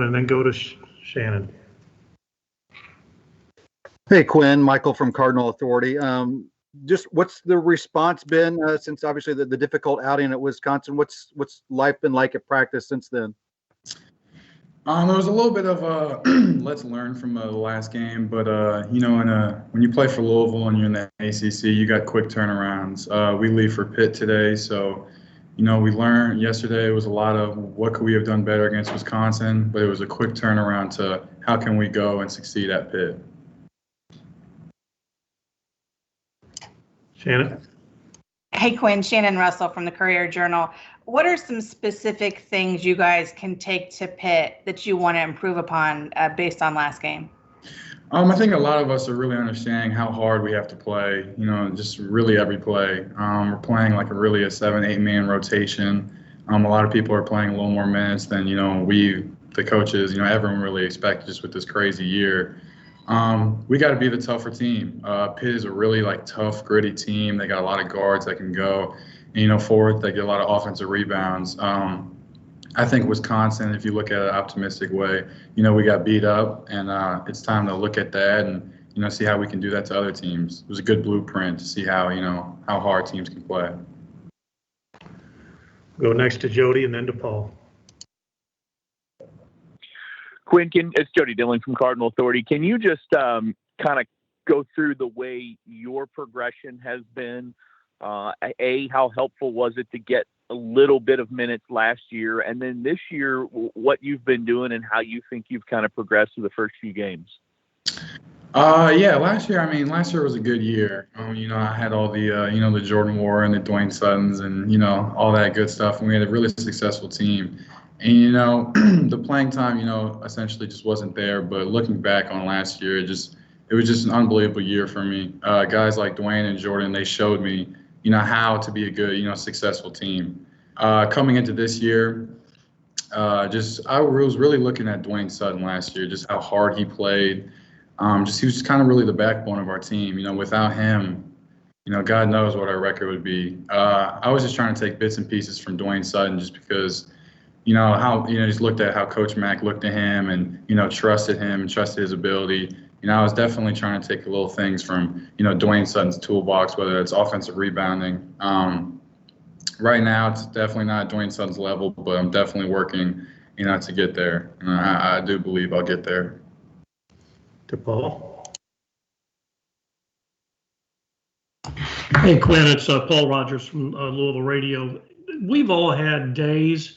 and then go to Shannon. Hey, Quinn, Michael from Cardinal Authority. Just what's the response been since obviously the difficult outing at Wisconsin? What's life been like at practice since then? There was a little bit of a let's learn from the last game, but when you play for Louisville and you're in the ACC, you got quick turnarounds. We leave for Pitt today, so we learned yesterday. It was a lot of what could we have done better against Wisconsin, but it was a quick turnaround to how can we go and succeed at Pitt. Shannon. Hey, Quinn, Shannon Russell from the Courier-Journal. What are some specific things you guys can take to Pitt that you want to improve upon based on last game? I think a lot of us are really understanding how hard we have to play, just really every play. We're playing like a 7-8 man rotation. A lot of people are playing a little more minutes than, the coaches, everyone really expected just with this crazy year. We got to be the tougher team. Pitt is a really tough, gritty team. They got a lot of guards that can go, forward. They get a lot of offensive rebounds. I think Wisconsin, if you look at it an optimistic way, we got beat up, and it's time to look at that and see how we can do that to other teams. It was a good blueprint to see how how hard teams can play. Go next to Jody and then to Paul. Quinn, it's Jody Dillon from Cardinal Authority. Can you just kind of go through the way your progression has been? How helpful was it to get a little bit of minutes last year? And then this year, what you've been doing and how you think you've kind of progressed through the first few games? Last year was a good year. I had all the, the Jordan War and the Dwayne Suttons and, all that good stuff. And we had a really successful team. And, the playing time, essentially just wasn't there. But looking back on last year, it was just an unbelievable year for me. Guys like Dwayne and Jordan, they showed me, how to be a good, successful team. Coming into this year, I was really looking at Dwayne Sutton last year, just how hard he played. He was just kind of really the backbone of our team. Without him, God knows what our record would be. I was just trying to take bits and pieces from Dwayne Sutton just because, how, just looked at how Coach Mack looked at him and, trusted him and trusted his ability. I was definitely trying to take little things from, Dwayne Sutton's toolbox, whether it's offensive rebounding. Right now, it's definitely not Dwayne Sutton's level, but I'm definitely working, to get there. And I do believe I'll get there. To Paul. Hey, Quinn, it's Paul Rogers from Louisville Radio. We've all had days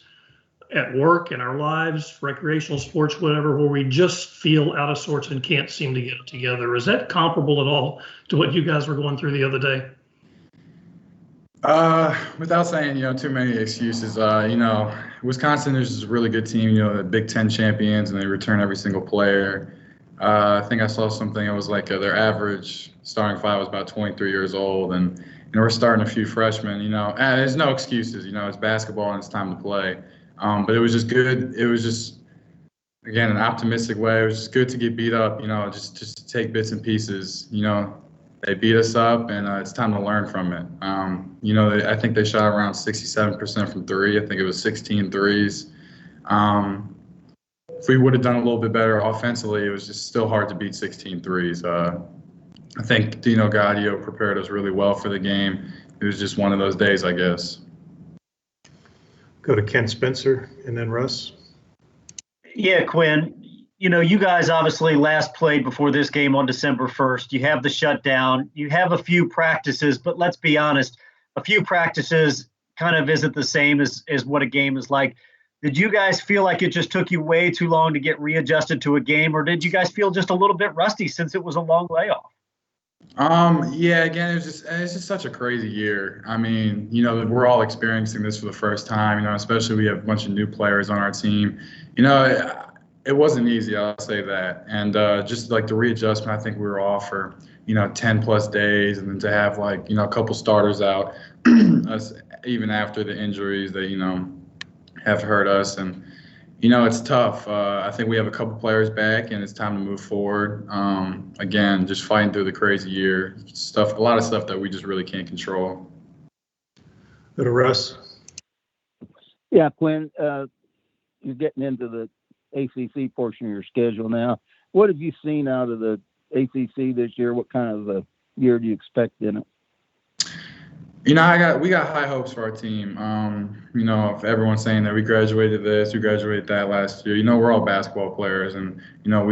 at work, in our lives, recreational sports, whatever, where we just feel out of sorts and can't seem to get it together. Is that comparable at all to what you guys were going through the other day? Without saying, too many excuses, Wisconsin is a really good team, the Big Ten champions, and they return every single player. I think I saw something, it was like their average starting five was about 23 years old, and we're starting a few freshmen, there's no excuses, it's basketball and it's time to play. But it was just good. It was just, again, an optimistic way. It was just good to get beat up, just to take bits and pieces. They beat us up, and it's time to learn from it. I think they shot around 67% from three. I think it was 16 threes. If we would have done a little bit better offensively, it was just still hard to beat 16 threes. I think Dino Gaudio prepared us really well for the game. It was just one of those days, I guess. Go to Ken Spencer and then Russ. Yeah, Quinn, you guys obviously last played before this game on December 1st. You have the shutdown. You have a few practices, but let's be honest, a few practices kind of isn't the same as what a game is like. Did you guys feel like it just took you way too long to get readjusted to a game, or did you guys feel just a little bit rusty since it was a long layoff? Again, it's just such a crazy year. We're all experiencing this for the first time, especially we have a bunch of new players on our team. It wasn't easy, I'll say that. And just like the readjustment, I think we were off for, 10 plus days, and then to have a couple starters out, us even after the injuries that, have hurt us. And, it's tough. I think we have a couple players back, and it's time to move forward. Again, just fighting through the crazy year. A lot of stuff that we just really can't control. Go to Russ. Yeah, Quinn, you're getting into the ACC portion of your schedule now. What have you seen out of the ACC this year? What kind of a year do you expect in it? You know, we got high hopes for our team. You know, if everyone's saying that we graduated this, we graduated that last year, you know, we're all basketball players, and you know,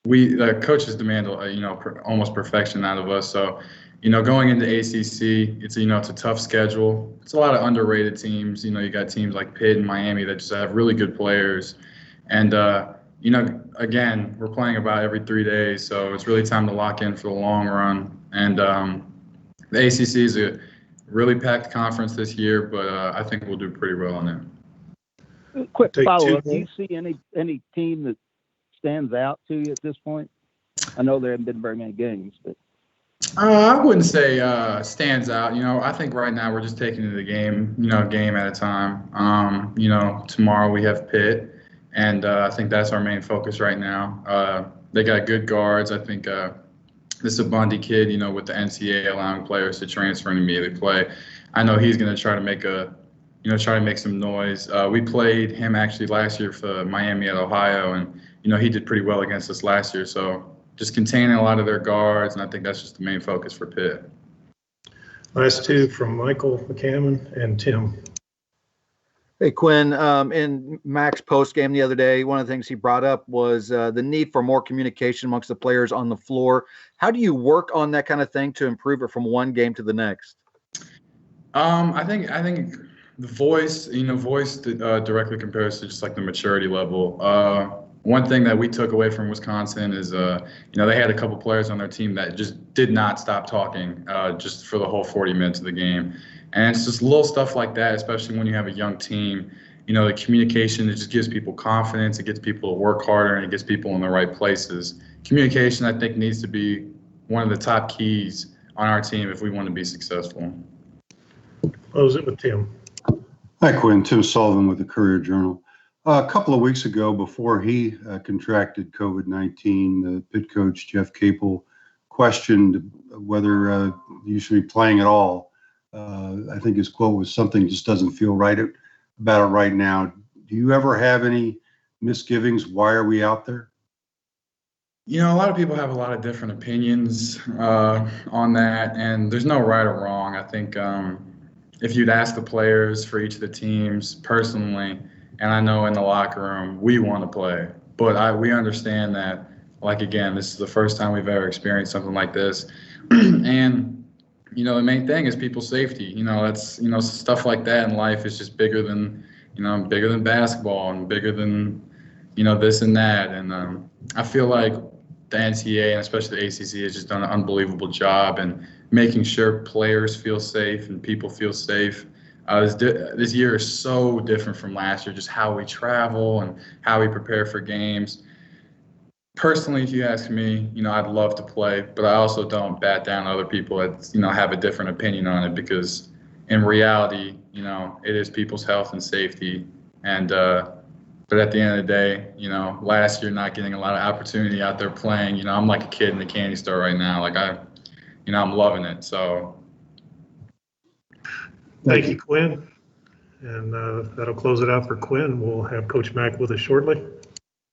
we coaches demand almost perfection out of us. So, you know, going into ACC, it's it's a tough schedule. It's a lot of underrated teams. You know, you got teams like Pitt and Miami that just have really good players, and you know, again, we're playing about every 3 days, so it's really time to lock in for the long run. And the ACC is a really packed conference this year, but I think we'll do pretty well on it. Quick Take follow-up. two Do you see any team that stands out to you at this point? I know there haven't been very many games, but I wouldn't say stands out. You know, I think right now we're just taking it a game, game at a time. You know, tomorrow we have Pitt, and I think that's our main focus right now. They got good guards. I think this Bundy kid, with the NCAA allowing players to transfer and immediately play, I know he's going to try to make some noise. We played him actually last year for Miami at Ohio, and he did pretty well against us last year. So just containing a lot of their guards, and I think that's just the main focus for Pitt. Last two from Michael McCammon and Tim. Hey, Quinn, in Mac's post game the other day, one of the things he brought up was the need for more communication amongst the players on the floor. How do you work on that kind of thing to improve it from one game to the next? I think the voice directly compares to just like the maturity level. One thing that we took away from Wisconsin is, they had a couple players on their team that just did not stop talking just for the whole 40 minutes of the game. And it's just little stuff like that, especially when you have a young team. The communication, it just gives people confidence. It gets people to work harder, and it gets people in the right places. Communication, I think, needs to be one of the top keys on our team if we want to be successful. Close it with Tim. Hi, Quinn. Tim Sullivan with the Courier-Journal. A couple of weeks ago, before he contracted COVID-19, the Pitt coach, Jeff Capel, questioned whether you should be playing at all. I think his quote was, "Something just doesn't feel right about it right now." Do you ever have any misgivings? Why are we out there? A lot of people have a lot of different opinions on that, and there's no right or wrong. I think if you'd ask the players for each of the teams personally, and I know in the locker room, we want to play, but we understand that, again, this is the first time we've ever experienced something like this. And, the main thing is people's safety. That's, stuff like that in life is just bigger than basketball and bigger than, this and that. And I feel like the NCAA and especially the ACC has just done an unbelievable job in making sure players feel safe and people feel safe. This year is so different from last year, just how we travel and how we prepare for games. Personally, if you ask me, I'd love to play, but I also don't bat down other people that, have a different opinion on it, because in reality, it is people's health and safety. And, but at the end of the day, last year not getting a lot of opportunity out there playing, I'm like a kid in the candy store right now. I'm loving it. So. Thank you, Quinn. And that'll close it out for Quinn. We'll have Coach Mack with us shortly.